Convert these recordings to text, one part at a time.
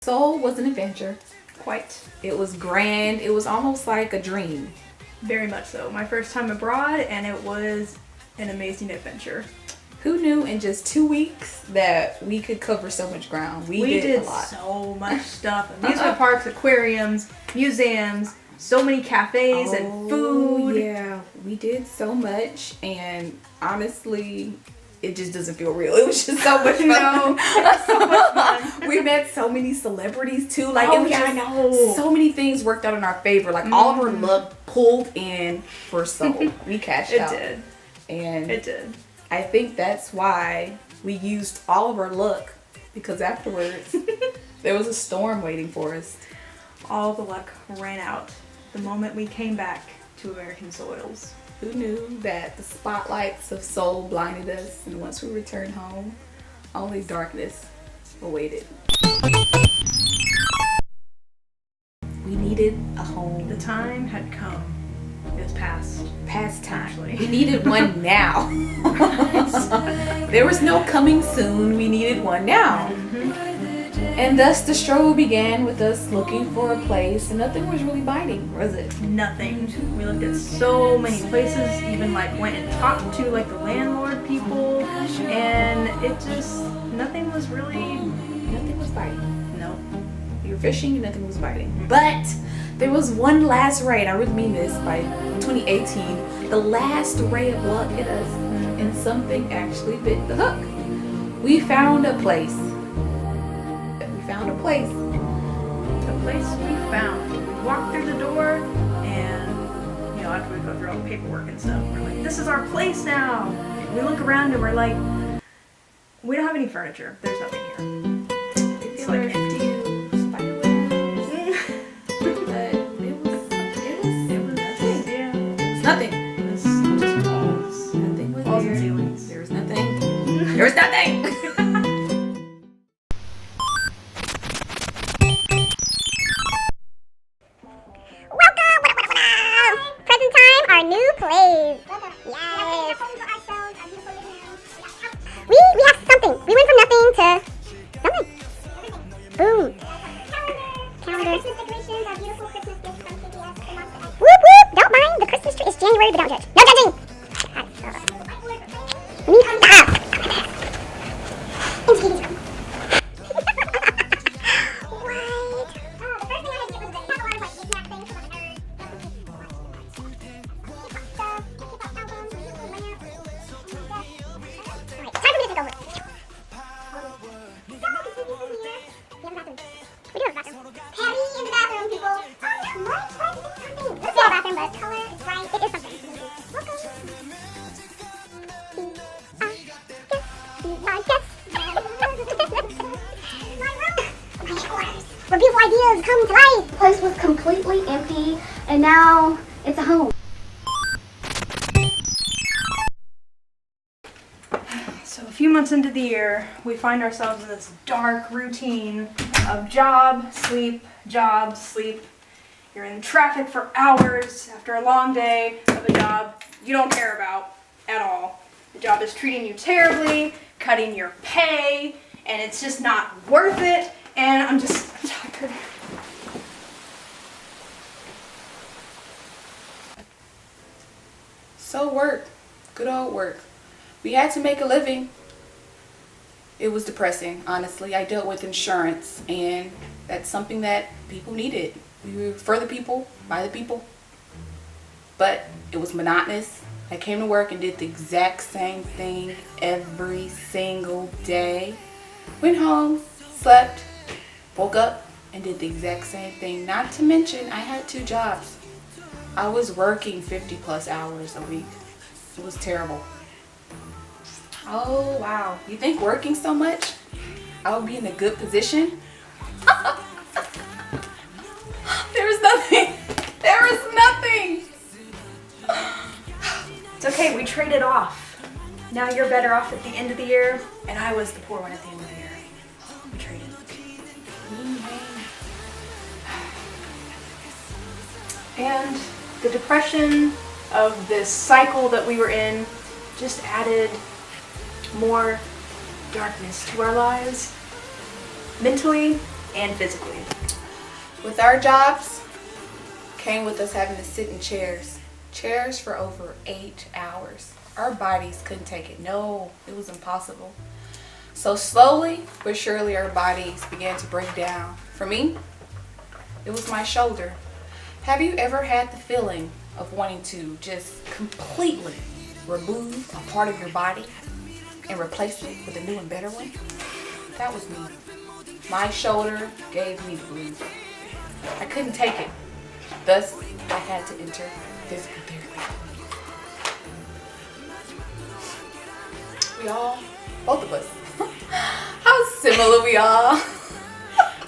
Seoul was an adventure. Quite. It was grand. It was almost like a dream. Very much so. My first time abroad, and it was an amazing adventure. Who knew in just 2 weeks that we could cover so much ground? We did a lot. So much stuff. Amusement parks, aquariums, museums, so many cafes and food. Yeah, we did so much, and honestly, it just doesn't feel real. It was just so much fun. No, it's so much fun. We met so many celebrities too. Like Oh, it was yeah, just I know. so many things worked out in our favor. Like all of our luck pulled in for Seoul. We cashed It out. did. And It did. I think that's why we used all of our luck, because afterwards there was a storm waiting for us. All the luck ran out the moment we came back to American soils. Who knew that the spotlights of Seoul blinded us, and once we returned home, only darkness awaited. We needed a home. The time had come. It was past. Past time. Actually. We needed one now. There was no coming soon. We needed one now. And thus the struggle began with us looking for a place, and nothing was really biting, was it? Nothing. We looked at so many places, even like went and talked to like the landlord people, and it just, nothing was biting. No. We were fishing and nothing was biting. But there was one last ray, and I really mean this, by 2018, the last ray of luck hit us, and something actually bit the hook. We found a place. The place we found. We walked through the door, and after we go through all the paperwork and stuff, we're like, this is our place now. We look around and we're like, we don't have any furniture. There's nothing here. It's like empty. Nothing. It was just walls. Nothing was Walls there. and ceilings. There was nothing. There was nothing. Present time, our new place. Yes. We have something. We went from nothing to something. Boom. Calendar. Whoop whoop. Don't mind the Christmas tree. It's January, but don't judge. No judging. Stop. Into Katie's room. Where beautiful ideas come to life. The place was completely empty, and now it's a home. So a few months into the year, we find ourselves in this dark routine of job, sleep, job, sleep. You're in traffic for hours after a long day of a job you don't care about at all. The job is treating you terribly, cutting your pay, and it's just not worth it, and I'm tired. So work. Good old work. We had to make a living. It was depressing, honestly. I dealt with insurance, and that's something that people needed. We were for the people, by the people. But it was monotonous. I came to work and did the exact same thing every single day. Went home, slept, woke up, and did the exact same thing. Not to mention, I had 2 jobs. I was working 50 plus hours a week. It was terrible. Oh, wow. You think working so much, I would be in a good position? There was nothing. There was nothing. It's okay, we traded off. Now you're better off at the end of the year, and I was the poor one at the end of the year. We traded. And the depression of this cycle that we were in just added more darkness to our lives. Mentally, and physically. With our jobs, came with us having to sit in chairs for over 8 hours. Our bodies couldn't take it. No, it was impossible. So slowly but surely our bodies began to break down. For me, it was my shoulder. Have you ever had the feeling of wanting to just completely remove a part of your body and replace it with a new and better one? That was me. My shoulder gave me the blues. I couldn't take it. Thus, I had to enter physical therapy. We all, both of us, how similar we are.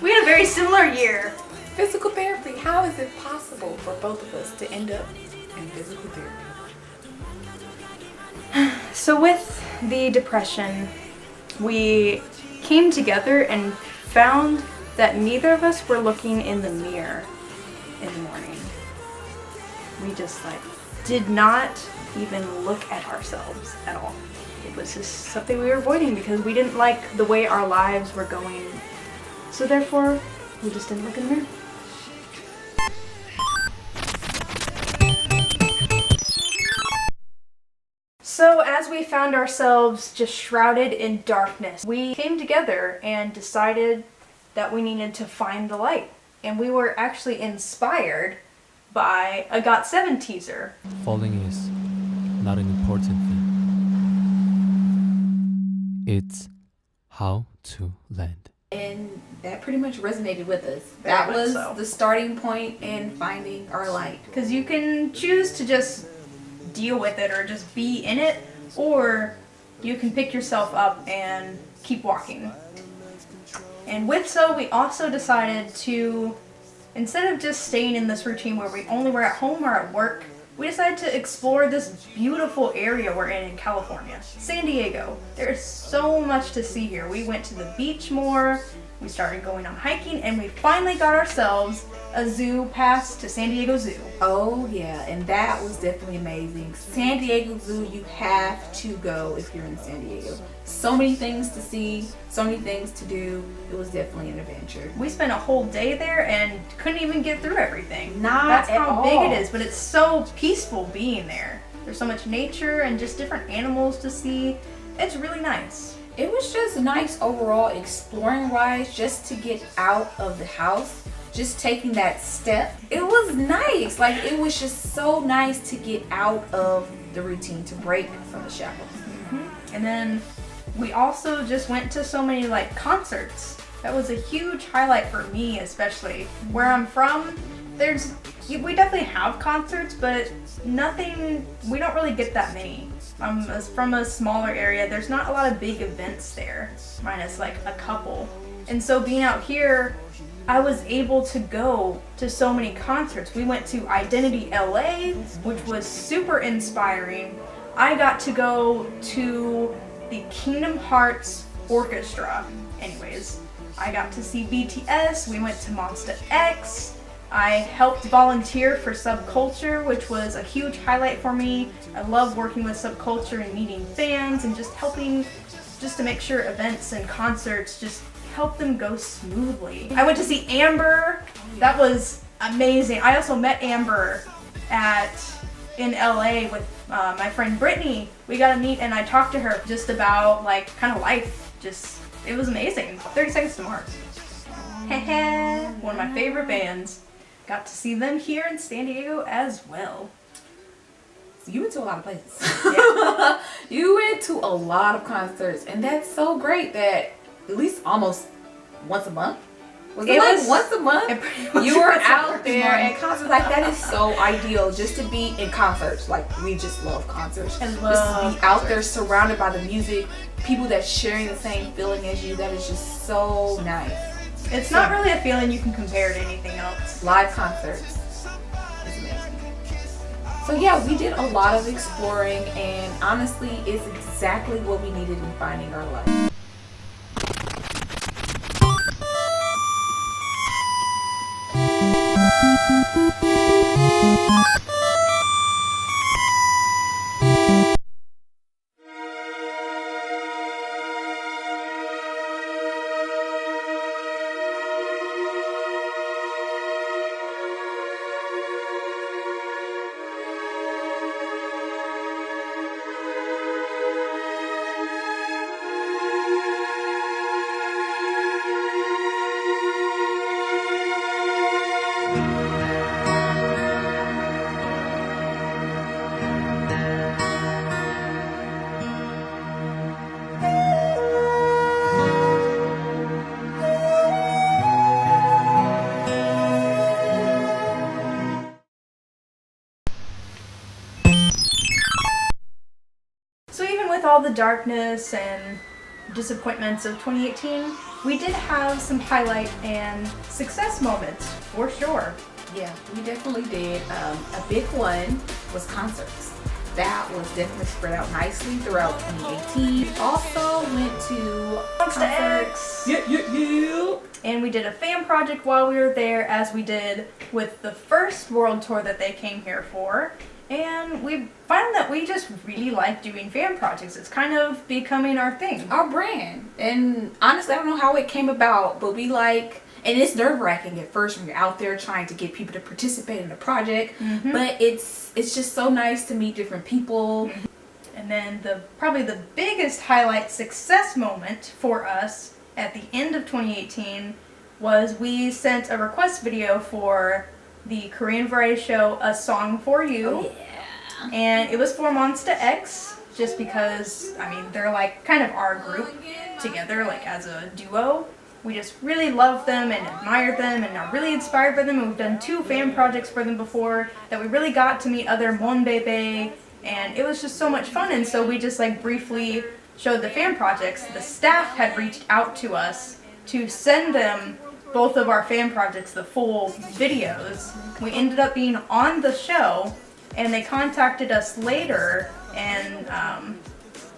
We had a very similar year. Physical therapy, how is it possible for both of us to end up in physical therapy? So with the depression, we came together and found that neither of us were looking in the mirror in the morning. We just did not even look at ourselves at all. It was just something we were avoiding because we didn't like the way our lives were going. So therefore, we just didn't look in the mirror. So as we found ourselves just shrouded in darkness, we came together and decided that we needed to find the light. And we were actually inspired by a GOT7 teaser. Falling is not an important thing. It's how to land. And that pretty much resonated with us. Very That much was so. the starting point in finding our light. Because you can choose to just deal with it or just be in it, or you can pick yourself up and keep walking. And with so, we also decided to, instead of just staying in this routine where we only were at home or at work, we decided to explore this beautiful area we're in California, San Diego. There's so much to see here. We went to the beach more, we started going on hiking, and we finally got ourselves a zoo pass to San Diego Zoo. Oh yeah, and that was definitely amazing. San Diego Zoo, you have to go if you're in San Diego. So many things to see, so many things to do. It was definitely an adventure. We spent a whole day there and couldn't even get through everything. Not That's at how all. big it is, but it's so peaceful being there. There's so much nature and just different animals to see. It's really nice. It was just nice overall, exploring wise, just to get out of the house, just taking that step. It was nice. Like, it was just so nice to get out of the routine, to break from the shackles. And then we also just went to so many concerts. That was a huge highlight for me, especially. Where I'm from, we definitely have concerts, but we don't really get that many. From a smaller area, there's not a lot of big events there, minus a couple. And so being out here, I was able to go to so many concerts. We went to Identity LA, which was super inspiring. I got to go to the Kingdom Hearts Orchestra. Anyways, I got to see BTS. We went to Monsta X. I helped volunteer for Subculture, which was a huge highlight for me. I love working with Subculture and meeting fans and just helping to make sure events and concerts just help them go smoothly. I went to see Amber. That was amazing. I also met Amber in LA with my friend Brittany. We got to meet and I talked to her just about kind of life. It was amazing. 30 Seconds to Mars. One of my favorite bands. Got to see them here in San Diego as well. So you went to a lot of places. Yeah. You went to a lot of concerts, and that's so great that at least almost once a month. Was it once a month? You were out there at concerts. That is so ideal, just to be in concerts. We just love concerts. I Just love to be out there surrounded by the music, people that's sharing the same feeling as you. That is just so nice. It's not really a feeling you can compare to anything else. Live concerts. It's amazing. So yeah, we did a lot of exploring, and honestly, it's exactly what we needed in finding our life. all the darkness and disappointments of 2018, we did have some highlight and success moments, for sure. Yeah, we definitely did. A big one was concerts. That was definitely spread out nicely throughout 2018. Also went to Monsta X. Yeah. And we did a fan project while we were there, as we did with the first world tour that they came here for. And we found that we just really like doing fan projects. It's kind of becoming our thing. Our brand. And honestly, I don't know how it came about, but we like, and it's nerve-wracking at first when you're out there trying to get people to participate in a project, but it's just so nice to meet different people. And then probably the biggest highlight success moment for us at the end of 2018 was we sent a request video for the Korean variety show A Song for You. Oh, yeah. And it was for Monsta X, just because, I mean, they're like kind of our group together, like as a duo. We just really love them and admire them and are really inspired by them. And we've done 2 fan projects for them before that we really got to meet other Monbebe, and it was just so much fun. And so we just like briefly showed the fan projects. The staff had reached out to us to send them both of our fan projects, the full videos. We ended up being on the show, and they contacted us later and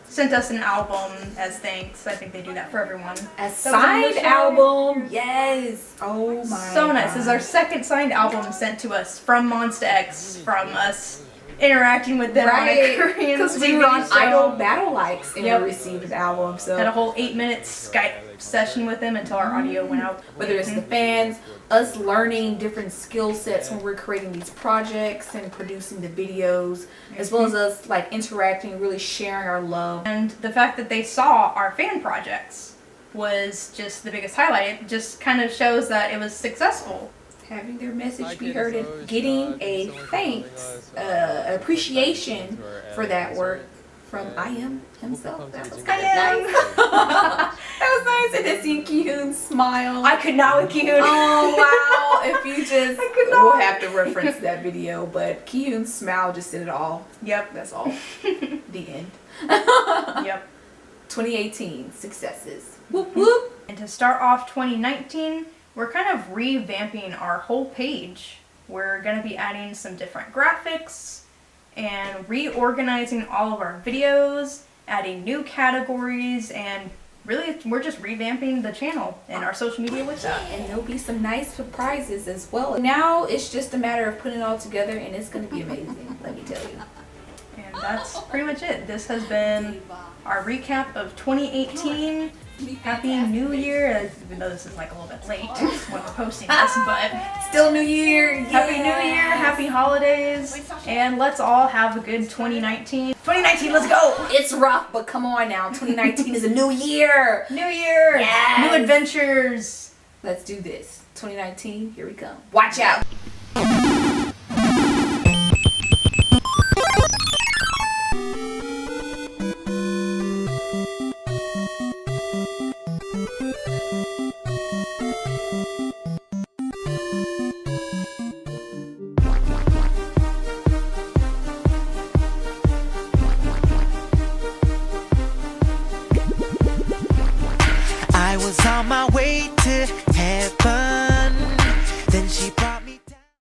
sent us an album as thanks. I think they do that for everyone. A signed album, yes. Oh my So nice. God. This is our second signed album sent to us from Monsta X, from us interacting with them on a Korean because we TV were on show. Idol Battle Likes and Yep. we received an album. So Had a whole 8-minute Skype session with them until our audio went out. whether it's the fans, us learning different skill sets when we're creating these projects and producing the videos, as well as us like interacting, really sharing our love. And the fact that they saw our fan projects was just the biggest highlight. It just kind of shows that it was successful. Having their message be heard and getting a thanks, appreciation for that work from IM himself. That was kind of IM. nice. That was nice. And then seeing Ki-hoon smile. I could not with Ki-hoon. Oh wow! If you just, I could not. we'll have to reference that video, but Ki-hoon's smile just said it all. Yep. That's all. The end. Yep. 2018 successes. Whoop whoop. And to start off 2019, we're kind of revamping our whole page. We're going to be adding some different graphics and reorganizing all of our videos, adding new categories, and really we're just revamping the channel and our social media with that. And there'll be some nice surprises as well. Now it's just a matter of putting it all together, and it's going to be amazing, let me tell you. And that's pretty much it. This has been our recap of 2018. Happy New Year, even though this is like a little bit late when we're posting this, but Still New Year. Happy New Year, Happy Holidays, and let's all have a good 2019. 2019, let's go! It's rough, but come on now. 2019 is a new year. New Year, Yes. new adventures. Let's do this. 2019, here we come. Watch out.